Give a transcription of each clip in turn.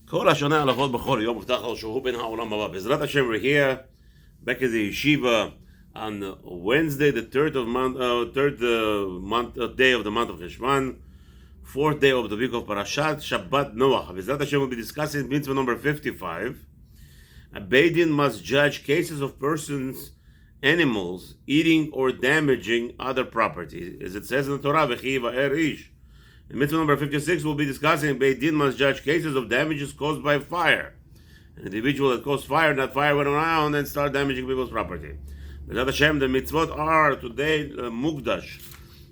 כל השנה הלכות בחול, יום מובטח לו שהוא בן העולם הבא. בעזרת השם, we're here, back at the yeshiva on Wednesday, the third day of the month of Cheshvan, fourth day of the week of Parashat Shabbat Noach. בעזרת השם, we'll be discussing mitzvah number 55. A Beidin must judge cases of persons, animals, eating or damaging other property. As it says in the Torah, V'chi va'er ish. In mitzvah number 56, we'll be discussing Beidin must judge cases of damages caused by fire. An individual that caused fire, that fire went around and started damaging people's property. LaHaShem, the mitzvot are today mukdash.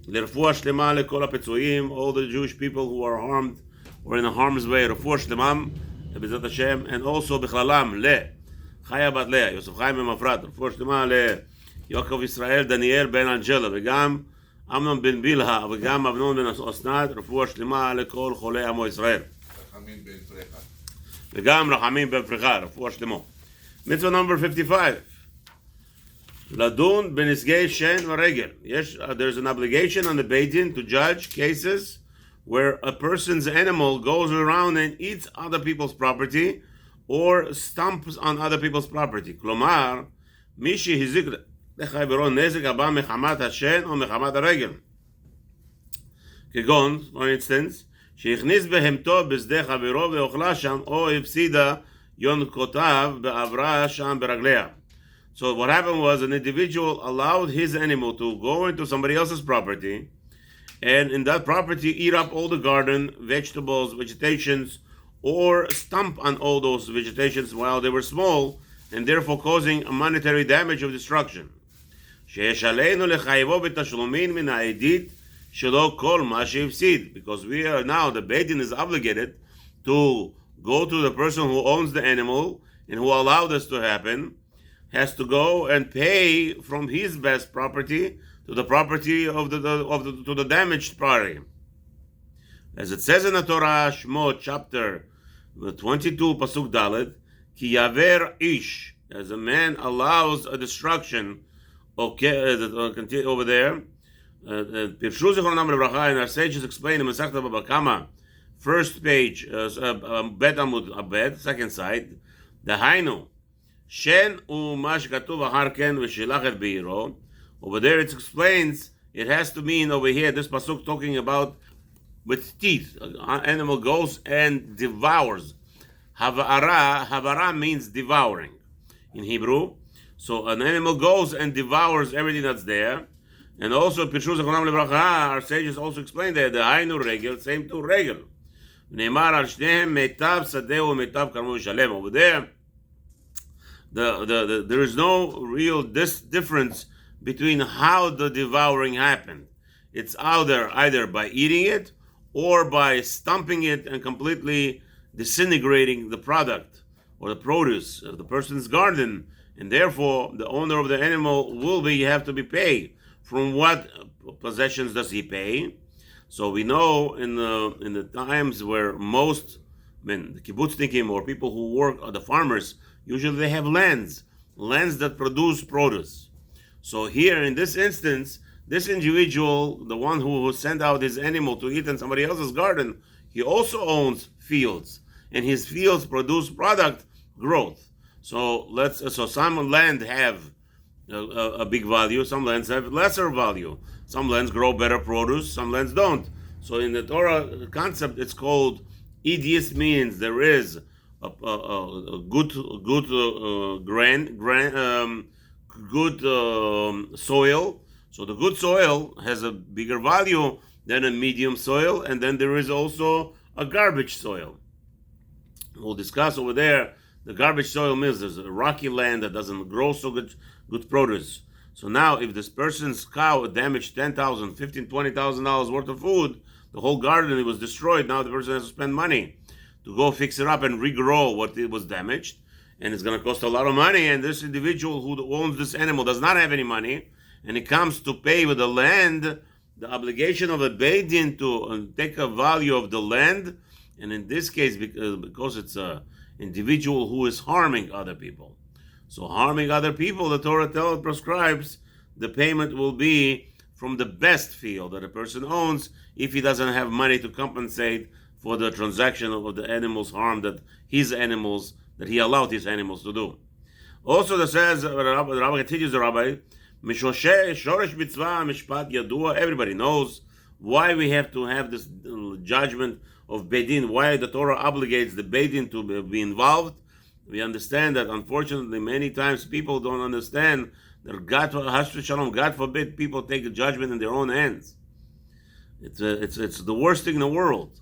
L'refuah shlema lekol hapetzuim, all the Jewish people who are harmed or in a harm's way, refuah shlemam, LaHaShem, and also b'chlalam le Chaya bat Leah, Yosef Chaim ben Mafrat, refuah shlema le Yaakov Israel, Daniel ben Angela, וגם אמנון בן בלהה וגם אבנון בן אסנת, רפואה שלמה לכל חולי עמו ישראל. רחמים בן פרחה. וגם רחמים בן פרחה, רפואה שלמה. מצווה number 55. לדון בנזקי שן ורגל. There's an obligation on the Beidin to judge cases where a person's animal goes around and eats other people's property or stomps on other people's property. כלומר, מי שהזיק לחברו נזק הבא מחמת השן או מחמת הרגל. כגון, for instance, שהכניס בהמתו בשדה חברו ואוכלה שם, או הפסידה יונקותיו בעברה שם ברגליה. So what happened was an individual allowed his animal to go into somebody else's property, and in that property eat up all the garden, vegetables, vegetations, or stomp on all those vegetations while they were small, and therefore causing a monetary damage of destruction. שיש עלינו לחייבו בתשלומים מן העדית שלא כל מה שהפסיד. Because we are now, the Beidin is obligated to go to the person who owns the animal and who allowed this to happen, has to go and pay from his best property to the property to the damaged party. As it says in the Torah, Shmot chapter 22, pasuk Dalet, ki yaver ish, as a man allows a destruction. Okay, continue over there. Pirshu Zichronam Lebracha, and our sages explain in Masechta Baba Kama, first page, Bet Amud Abed, second side, the Hainu, Shen u Mash Katuv Harken v'Shilachet Beiro. Over there it explains, it has to mean over here, this pasuk talking about with teeth. An animal goes and devours. Havara means devouring in Hebrew. So an animal goes and devours everything that's there. And also, Pirshu Zechronam Lebracha, our sages also explain that the Hainu Regel, same to Regel. Ne'emar al shnehem metav sadeu metav karmu shalem. Over there, there is no real difference between how the devouring happened. It's either by eating it or by stomping it and completely disintegrating the product or the produce of the person's garden. And therefore, the owner of the animal will have to be paid. From what possessions does he pay? So we know in the times where most, the kibbutznikim or people who work, or the farmers, usually they have lands that produce produce. So here, in this instance, this individual, the one who sent out his animal to eat in somebody else's garden, he also owns fields, and his fields produce product growth. So some land have a big value, some lands have lesser value. Some lands grow better produce, some lands don't. So in the Torah concept, it's called idius, means there is a good soil. So the good soil has a bigger value than a medium soil, and then there is also a garbage soil. We'll discuss over there. The garbage soil means there's a rocky land that doesn't grow so good produce. So now, if this person's cow damaged $10,000, $15,000, $20,000 worth of food, the whole garden it was destroyed. Now the person has to spend money to go fix it up and regrow what it was damaged, and it's going to cost a lot of money. And this individual who owns this animal does not have any money, and it comes to pay with the land, the obligation of a Beidin to take a value of the land, and in this case, because it's a individual who is harming other people. So harming other people, the Torah prescribes the payment will be from the best field that a person owns if he doesn't have money to compensate for the transaction of the animals' harm that he allowed his animals to do. Also, that says, the Rabbi continues, the Rabbi, everybody knows why we have to have this judgment of Beidin, why the Torah obligates the Beidin to be involved. We understand that, unfortunately, many times people don't understand that God forbid people take the judgment in their own hands. It's the worst thing in the world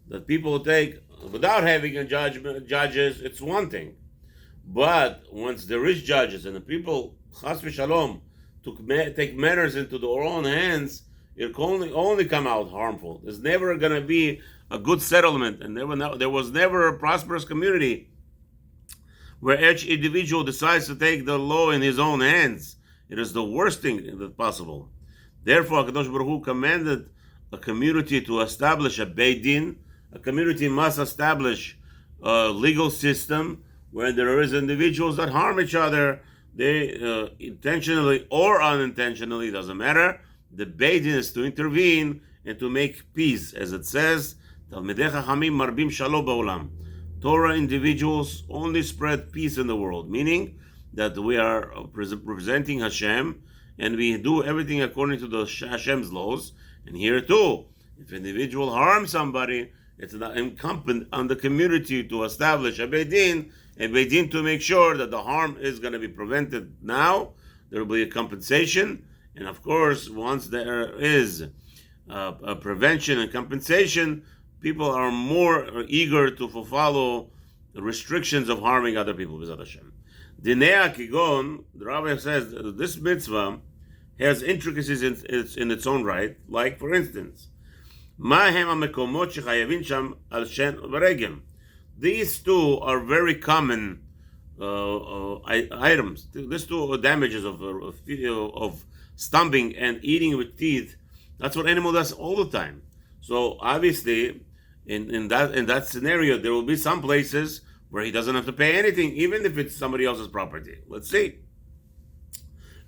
that people take without having a judges. It's one thing, but once there is judges and the people chas v'shalom take matters into their own hands, it can only come out harmful. There's never going to be a good settlement, and there was never a prosperous community where each individual decides to take the law in his own hands. It is the worst thing that's possible. Therefore, HaKadosh Baruch Hu commanded a community to establish a Beit Din. A community must establish a legal system where there is individuals that harm each other. They intentionally or unintentionally, doesn't matter. The Beit Din is to intervene and to make peace, as it says, Talmidei Chachamim marbim shalom ba'olam. Torah individuals only spread peace in the world, meaning that we are representing Hashem and we do everything according to the Hashem's laws. And here too, if an individual harms somebody, it's incumbent on the community to establish a Beit Din to make sure that the harm is going to be prevented. Now there will be a compensation, and of course, once there is a prevention and compensation, people are more eager to follow the restrictions of harming other people. B'ezrat Hashem. Dinei Kigon, the Rabbi says that this mitzvah has intricacies in its own right. Like, for instance, these two are very common items. These two damages of stomping and eating with teeth. That's what animal does all the time. So obviously, in that scenario, there will be some places where he doesn't have to pay anything, even if it's somebody else's property. Let's see.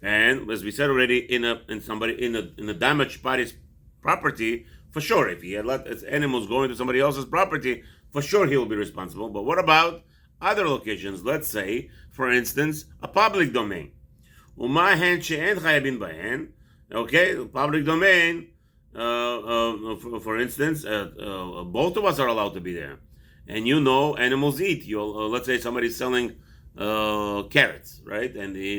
And as we said already, in a damaged party's property, for sure, if he had let his animals go into somebody else's property, for sure he will be responsible. But what about other locations? Let's say, for instance, a public domain. Okay, public domain. For instance, both of us are allowed to be there, and animals eat. Let's say somebody's selling carrots, right? And he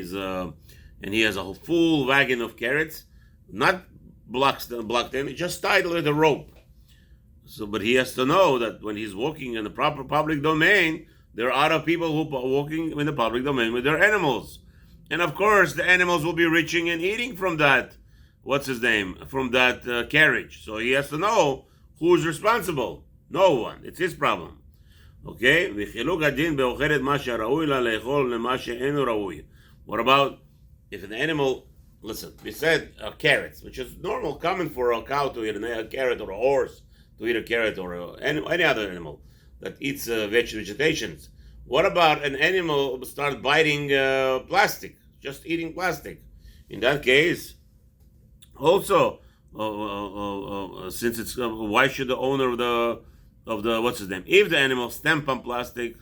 has a full wagon of carrots, not blocked in, just tied with a rope. So, but he has to know that when he's walking in the proper public domain, there are other people who are walking in the public domain with their animals, and of course the animals will be reaching and eating from that. What's his name? From that carriage. So he has to know who's responsible. No one. It's his problem. Okay? What about if an animal, listen, we said carrots, which is normal, common for a cow to eat a carrot, or a horse to eat a carrot, or any other animal that eats vegetations. What about an animal start biting plastic, just eating plastic? In that case, also, since it's why should the owner of the what's his name? If the animal stamp on plastic,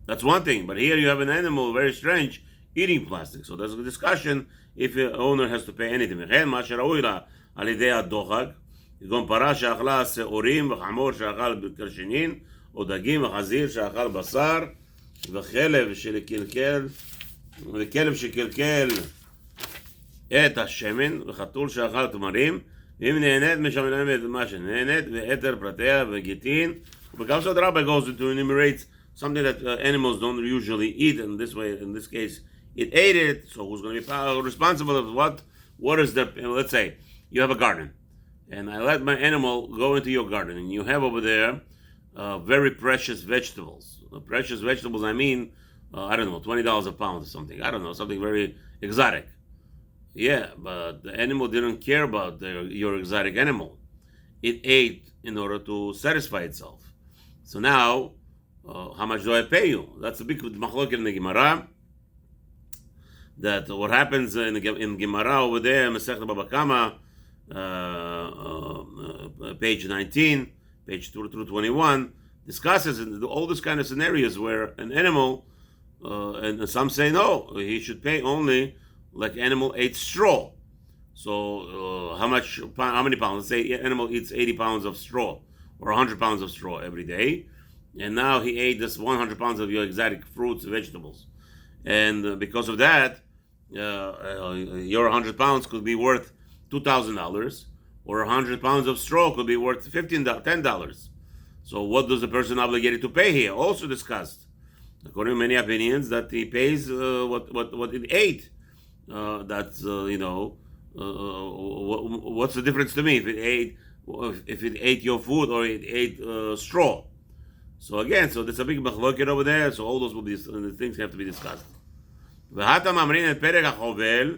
that's one thing. But here you have an animal, very strange, eating plastic. So there's a discussion if the owner has to pay anything. כגון פרה שאכלה שעורים וחמור שאכל בקרשנין או דגים וחזיר שאכל בשר וכלב שקלקל את השמן וחתול שאכל תמרים ואם נהנית משמנת מה שנהנית ויתר פרטיה וגיטין. Because the Rabbi goes to enumerate something that animals don't usually eat, and this way, in this case, it ate it. So who's going to be responsible of what is the, let's say you have a garden and I let my animal go into your garden, and you have over there very precious vegetables. Precious vegetables, I mean, I don't know, $20 a pound or something. I don't know, something very exotic. Yeah, but the animal didn't care about your exotic animal. It ate in order to satisfy itself. So now, how much do I pay you? That's a big machlok in the Gemara. That what happens in Gemara over there, Masechet Baba Kama, page 19, page 2 through 21, discusses all this kind of scenarios where an animal, and some say no, he should pay only like animal ate straw. So how many pounds? Let's say animal eats 80 pounds of straw or 100 pounds of straw every day, and now he ate this 100 pounds of your exotic fruits, vegetables, and because of that, your 100 pounds could be worth $2,000, or 100 pounds of straw could be worth $10. So what does the person obligated to pay here? Also discussed, according to many opinions, that he pays what it ate. That's what's the difference to me if it ate your food or it ate straw? So again, there's a big machloket over there. So all those will be things have to be discussed. והתם אמרין את פרק החובל,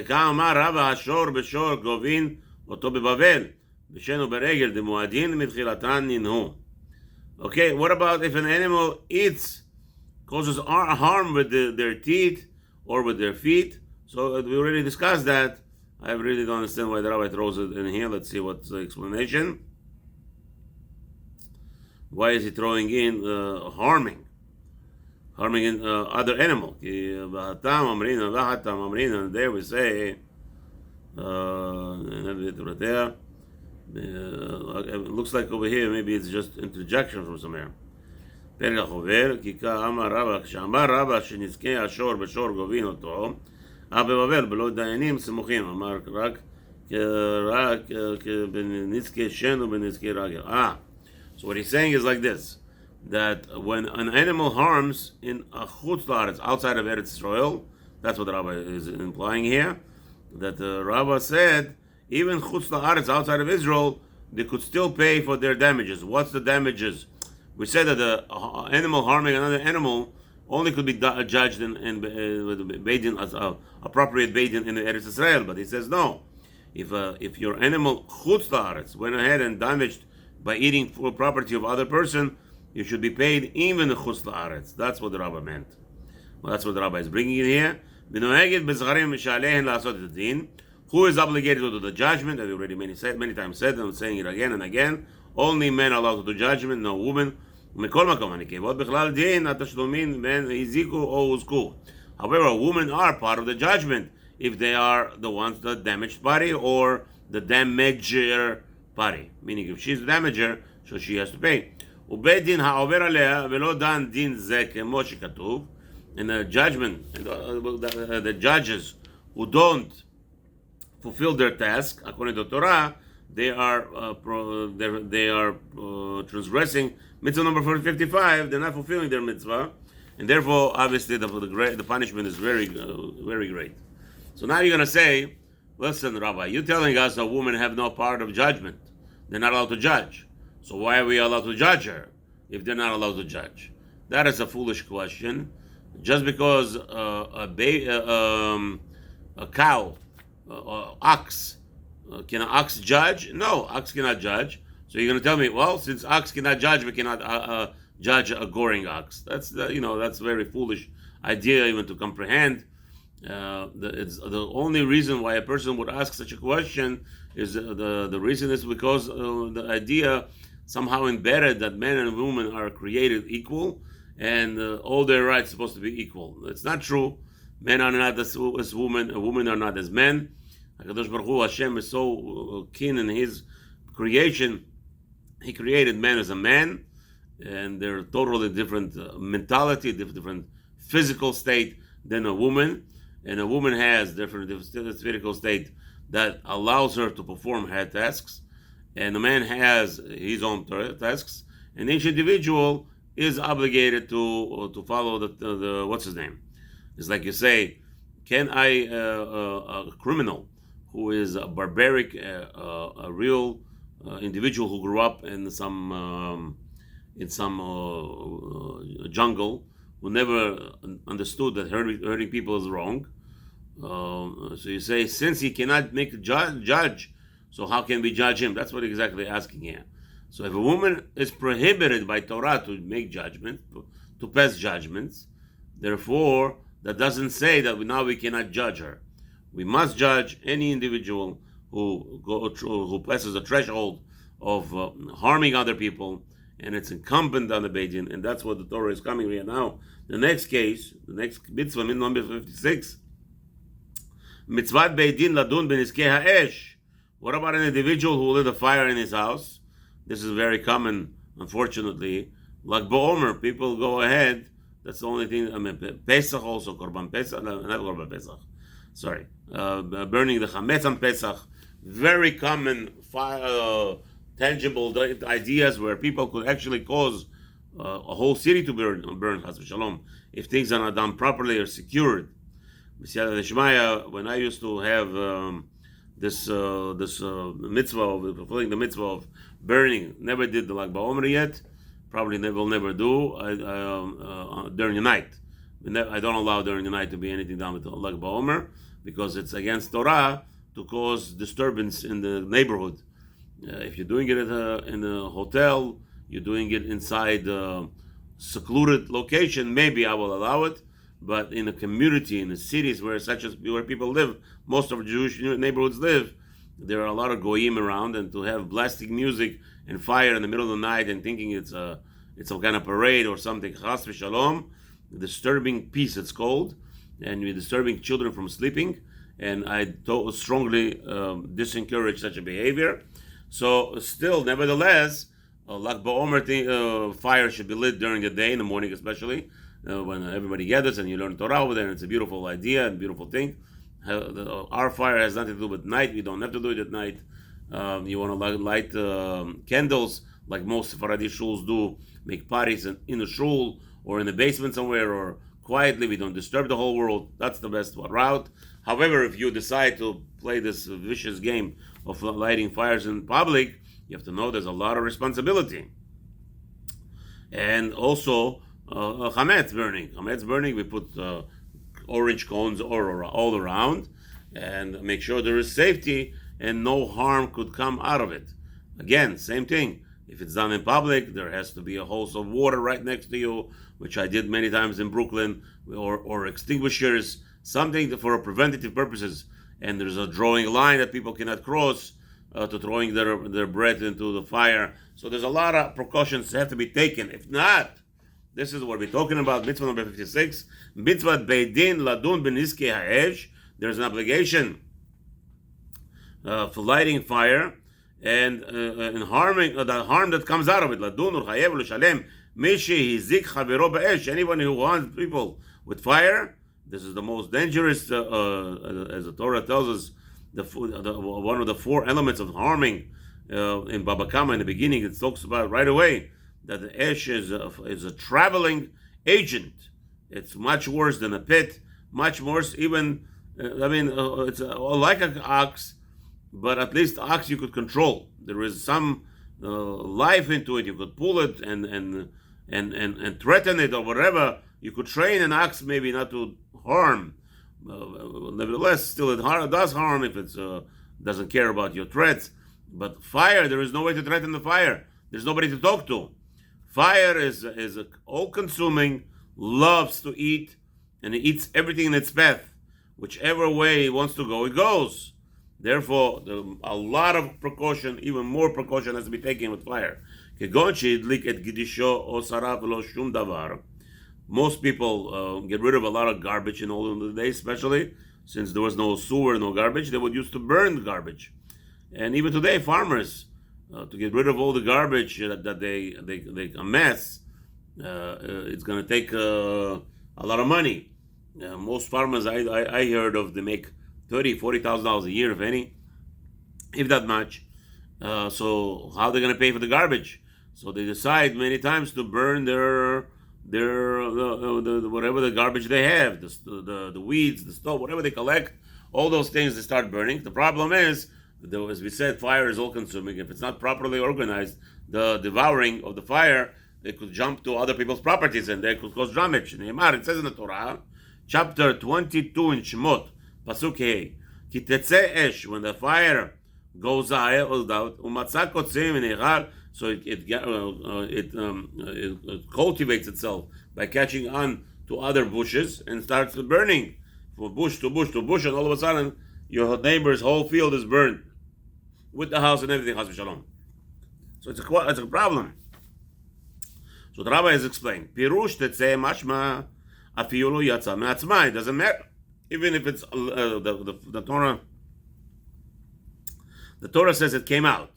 כאמר רב השור בשור גובין אותו בבבל, בשן וברגל דמועדין מתחילתן ננהו. Okay, what about if an animal causes harm with their teeth or with their feet? So we already discussed that. I really don't understand why the Rabbi throws it in here. Let's see what's the explanation. Why is he throwing in harming in other animal? And there we say, it looks like over here maybe it's just interjection from somewhere. פרק החובר, כי כאמר רבא, כשאמר רבא שנזכה השור בשור גובין אותו, בבבל בלא דיינים סמוכים, אמר רק בנזקי שן ובנזקי רגל. So what he's saying is like this, that when an animal harms in a chutz la'aretz, outside of Eretz Israel, that's what the Rabbi is implying here, that the Rabbi said, even chutz la'aretz, outside of Israel, they could still pay for their damages. What's the damages? We said that the animal harming another animal only could be judged with beidin as appropriate beidin in the Eretz Israel, but he says no. If your animal chutz la'aretz went ahead and damaged by eating full property of other person, you should be paid even the chutz la'aretz. That's what the Rabbi meant. Well, that's what the Rabbi is bringing in here. Who is obligated to do the judgment? I've already many times said, I'm saying it again and again. Only men are allowed to do judgment, no women. However, women are part of the judgment if they are the ones that damaged party or the damager party. Meaning if she's the damager, so she has to pay. And the judgment, the judges who don't fulfill their task according to Torah, they are transgressing mitzvah number 55. They're not fulfilling their mitzvah, and therefore, obviously, the punishment is very, very great. So now you're going to say, "Listen, Rabbi, you're telling us that women have no part of judgment; they're not allowed to judge. So why are we allowed to judge her if they're not allowed to judge?" That is a foolish question. Just because a cow, ox. Can an ox judge? No, ox cannot judge. So you're going to tell me, well, since ox cannot judge, we cannot judge a goring ox. That's that's a very foolish idea even to comprehend. It's the only reason why a person would ask such a question is the reason is because the idea somehow embedded that men and women are created equal and all their rights are supposed to be equal. It's not true. Men are not as women, and women are not as men. HaKadosh Baruch Hu, Hashem is so keen in His creation. He created man as a man, and they're totally different mentality, different physical state than a woman. And a woman has different physical state that allows her to perform her tasks, and a man has his own tasks. And each individual is obligated to follow the what's his name? It's like you say, can a criminal who is a barbaric, a real individual who grew up in some jungle, who never understood that hurting people is wrong. So you say, since he cannot make a judge, so how can we judge him? That's what exactly asking here. So if a woman is prohibited by Torah to make judgment, to pass judgments, therefore that doesn't say that now we cannot judge her. We must judge any individual who passes a threshold harming other people, and it's incumbent on the Beit Din, and that's what the Torah is coming here now. The next case, the next mitzvah, number 56, Mitzvot Beit Din ladun b'nizkei ha'esh. What about an individual who lit a fire in his house? This is very common, unfortunately. Like Ba'omer, people go ahead. That's the only thing. I mean, Pesach also, Korban Pesach, not Korban Pesach. Sorry, burning the Chametz on Pesach. Very common fire, tangible ideas where people could actually cause a whole city to burn, Chas v'Shalom, if things are not done properly or secured. When I used to have this mitzvah of fulfilling the mitzvah of burning, never did the Lag BaOmer yet. Probably will never do during the night. I don't allow during the night to be anything done with the Lag BaOmer because it's against Torah to cause disturbance in the neighborhood. If you're doing it in a hotel, you're doing it inside a secluded location, maybe I will allow it. But in a community, in the cities where people live, most of Jewish neighborhoods live, there are a lot of goyim around, and to have blasting music and fire in the middle of the night and thinking it's some kind of parade or something, chas v'shalom, disturbing peace it's called, and we're disturbing children from sleeping, and I strongly disencourage such a behavior. So still, nevertheless, Lag BaOmer fire should be lit during the day, in the morning especially, when everybody gathers and you learn Torah over there, and it's a beautiful idea and beautiful thing. Our fire has nothing to do with night. We don't have to do it at night. You want to light candles like most Sephardi shuls do, make parties in the shul or in the basement somewhere or quietly. We don't disturb the whole world. That's the best route. However, if you decide to play this vicious game of lighting fires in public, you have to know there's a lot of responsibility. And also, chametz burning, we put orange cones all around and make sure there is safety and no harm could come out of it. Again, same thing. If it's done in public, there has to be a hose of water right next to you, which I did many times in Brooklyn, or extinguishers, something for preventative purposes. And there's a drawing line that people cannot cross to throwing their breath into the fire. So there's a lot of precautions that have to be taken. If not, this is what we're talking about, mitzvah number 56. Mitzvah Beit Din ladun b'nizkei ha'esh. There's an obligation for lighting fire and harming the harm that comes out of it. Ladun u'chayev l'shalem mi shehizik chavero ba'esh. Anyone who harms people with fire, this is the most dangerous, as the Torah tells us, one of the four elements of harming in Baba Kama in the beginning. It talks about right away that the ash is a traveling agent. It's much worse than a pit, much worse even, it's like an ox, but at least ox you could control. There is some life into it. You could pull it and threaten it or whatever. You could train an ox maybe not to harm. Nevertheless, still it does harm if it doesn't care about your threats. But fire, there is no way to threaten the fire. There's nobody to talk to. Fire is all-consuming, loves to eat, and it eats everything in its path. Whichever way it wants to go, it goes. Therefore, a lot of precaution, even more precaution, has to be taken with fire. Most people get rid of a lot of garbage in all of the days, especially since there was no sewer, no garbage. They would use to burn garbage. And even today, farmers, to get rid of all the garbage that they amass, it's going to take a lot of money. Most farmers I heard of, they make $30,000-$40,000 a year, if any, if that much. So how are they going to pay for the garbage? So they decide many times to burn their whatever the garbage they have, the weeds, the stuff, whatever they collect, all those things they start burning. The problem is, as we said, fire is all-consuming. If it's not properly organized, the devouring of the fire, they could jump to other people's properties and they could cause damage. It says in the Torah, chapter 22 in Shemot, Pasuk Hey, Ki tetzeh esh, when the fire goes out, umatzah kotzim in so it cultivates itself by catching on to other bushes and starts burning from bush to bush to bush, and all of a sudden your neighbor's whole field is burned with the house and everything. Chas v'shalom. So it's a problem. So the Rabbi has explained. Pirush tetzeh mashma afiyu lo yatsa me'atzma. It doesn't matter, even if it's the Torah. The Torah says it came out.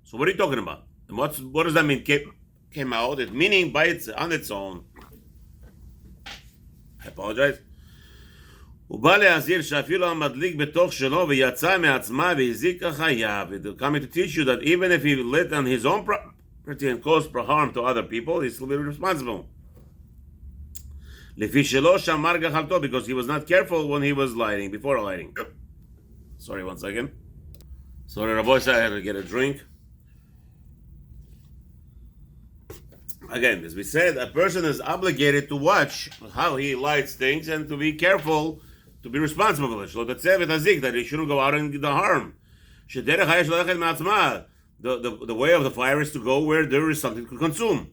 So what are you talking about? And what does that mean? Came out. It meaning on its own. I apologize. הוא בא להזהיר שאפילו המדליק בתוך שלו ויצא מעצמה והזיק החייב. It's coming to teach you that even if he lit on his own property and caused harm to other people, he's still responsible. לפי שלא שמר גחלתו, because he was not careful when he was lighting, before lighting. Sorry, 1 second. Sorry, Rabbi said I had to get a drink. Again, as we said, a person is obligated to watch how he lights things and to be careful, to be responsible for it. That he shouldn't go out and do harm. The way of the fire is to go where there is something to consume.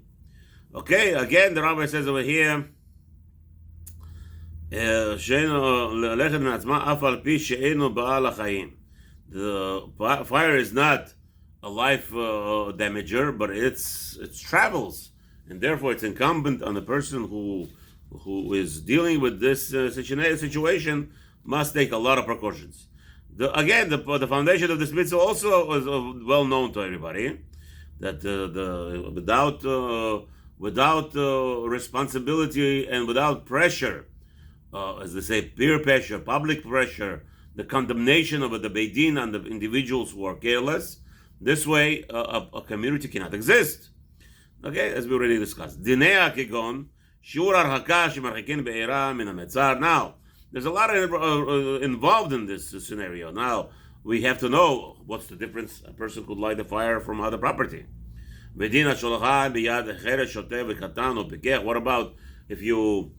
Okay, again, the Rabbi says over here, the fire is not a life damager, but it's travels. And therefore, it's incumbent on the person who is dealing with this situation must take a lot of precautions. The foundation of this mitzvah also is well known to everybody, that without responsibility and without pressure, as they say, peer pressure, public pressure, the condemnation of the Beit Din on the individuals who are careless, this way a community cannot exist. Okay, as we already discussed. Now, there's a lot involved in this scenario. Now, we have to know what's the difference. A person could light the fire from other property. What about if you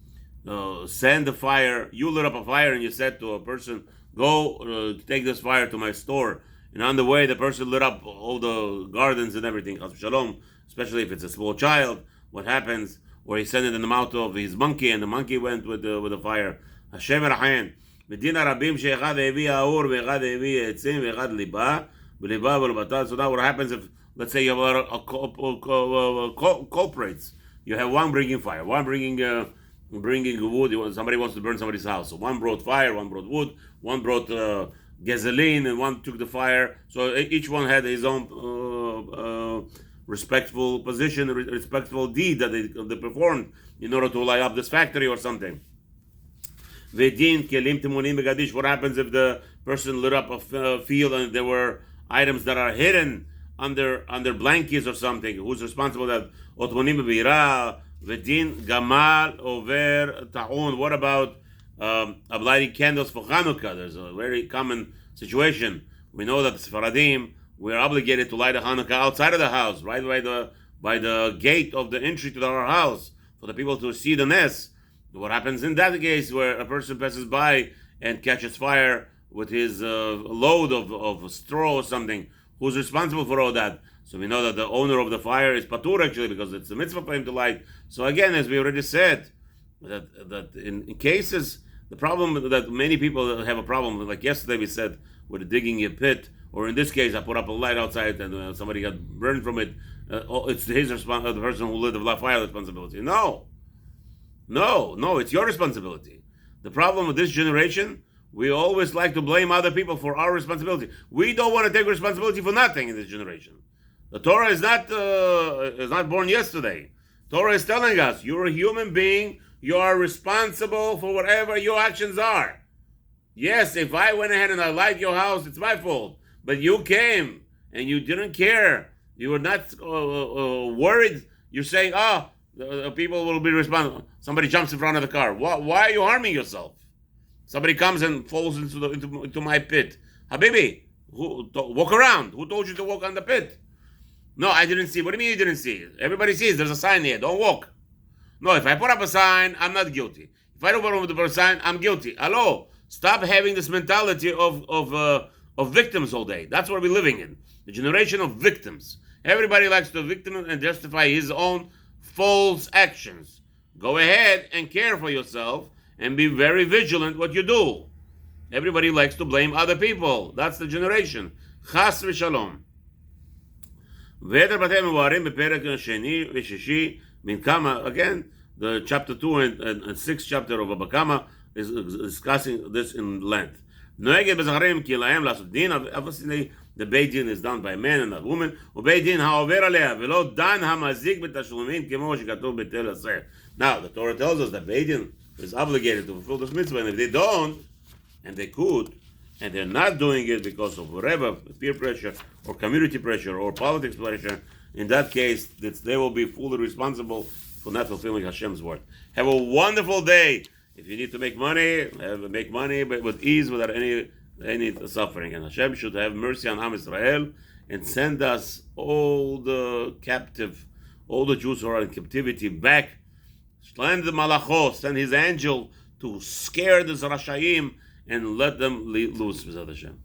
send the fire, you lit up a fire and you said to a person, go take this fire to my store. And on the way, the person lit up all the gardens and everything. Shalom. Especially if it's a small child, what happens? Or he sent it in the mouth of his monkey, and the monkey went with the fire. Hashem Rahayan. So now what happens if, let's say, you have culprits? You have one bringing fire, one bringing wood. Somebody wants to burn somebody's house. So one brought fire, one brought wood, one brought gasoline, and one took the fire. So each one had his own respectful position, respectful deed that they performed in order to light up this factory or something. What happens if the person lit up a field and there were items that are hidden under blankets or something? Who's responsible for that? What about lighting candles for Hanukkah? There's a very common situation. We know that the Sefaradim, we're obligated to light a Hanukkah outside of the house, right by the gate of the entry to our house, for the people to see the nest. What happens in that case where a person passes by and catches fire with his load of straw or something? Who's responsible for all that? So we know that the owner of the fire is patur, actually, because it's a mitzvah for him to light. So again, as we already said, that in cases, the problem that many people have a problem, like yesterday we said, with digging a pit, or in this case, I put up a light outside and somebody got burned from it. It's his responsibility, the person who lit the fire responsibility. No, it's your responsibility. The problem with this generation, we always like to blame other people for our responsibility. We don't want to take responsibility for nothing in this generation. The Torah is not born yesterday. Torah is telling us, you're a human being, you are responsible for whatever your actions are. Yes, if I went ahead and I light your house, it's my fault. But you came and you didn't care. You were not worried. You're saying, people will be responsible. Somebody jumps in front of the car. Why are you harming yourself? Somebody comes and falls into my pit. Habibi, walk around. Who told you to walk on the pit? No, I didn't see. What do you mean you didn't see? Everybody sees. There's a sign here. Don't walk. No, if I put up a sign, I'm not guilty. If I don't put up a sign, I'm guilty. Hello. Stop having this mentality of victims all day. That's what we're living in. The generation of victims. Everybody likes to victim and justify his own false actions. Go ahead and care for yourself and be very vigilant what you do. Everybody likes to blame other people. That's the generation. Chas v'shalom. ויתר בתי מבוארים בפרק שני ושישי מן כמה, again, the chapter 2 and 6 chapter of Abba Kama is discussing this in length. נוהגת בזכרים כי להם לעשות דין, obviously the beit din is done by a man and a woman, ובית דין העובר עליה, ולא דן המזיק בתשלומים כמו שכתוב בתל עשר. Now, the Torah tells us that beit din is obligated to fulfill this mitzvah, and if they don't, and they could, and they're not doing it because of whatever, peer pressure, or community pressure, or politics pressure, in that case, they will be fully responsible for not fulfilling Hashem's word. Have a wonderful day. If you need to make money, make money, but with ease, without any suffering. And Hashem should have mercy on Am Israel and send us all the Jews who are in captivity back. Send the Malachos, send his angel to scare the Rashaim and let them loose with Hashem.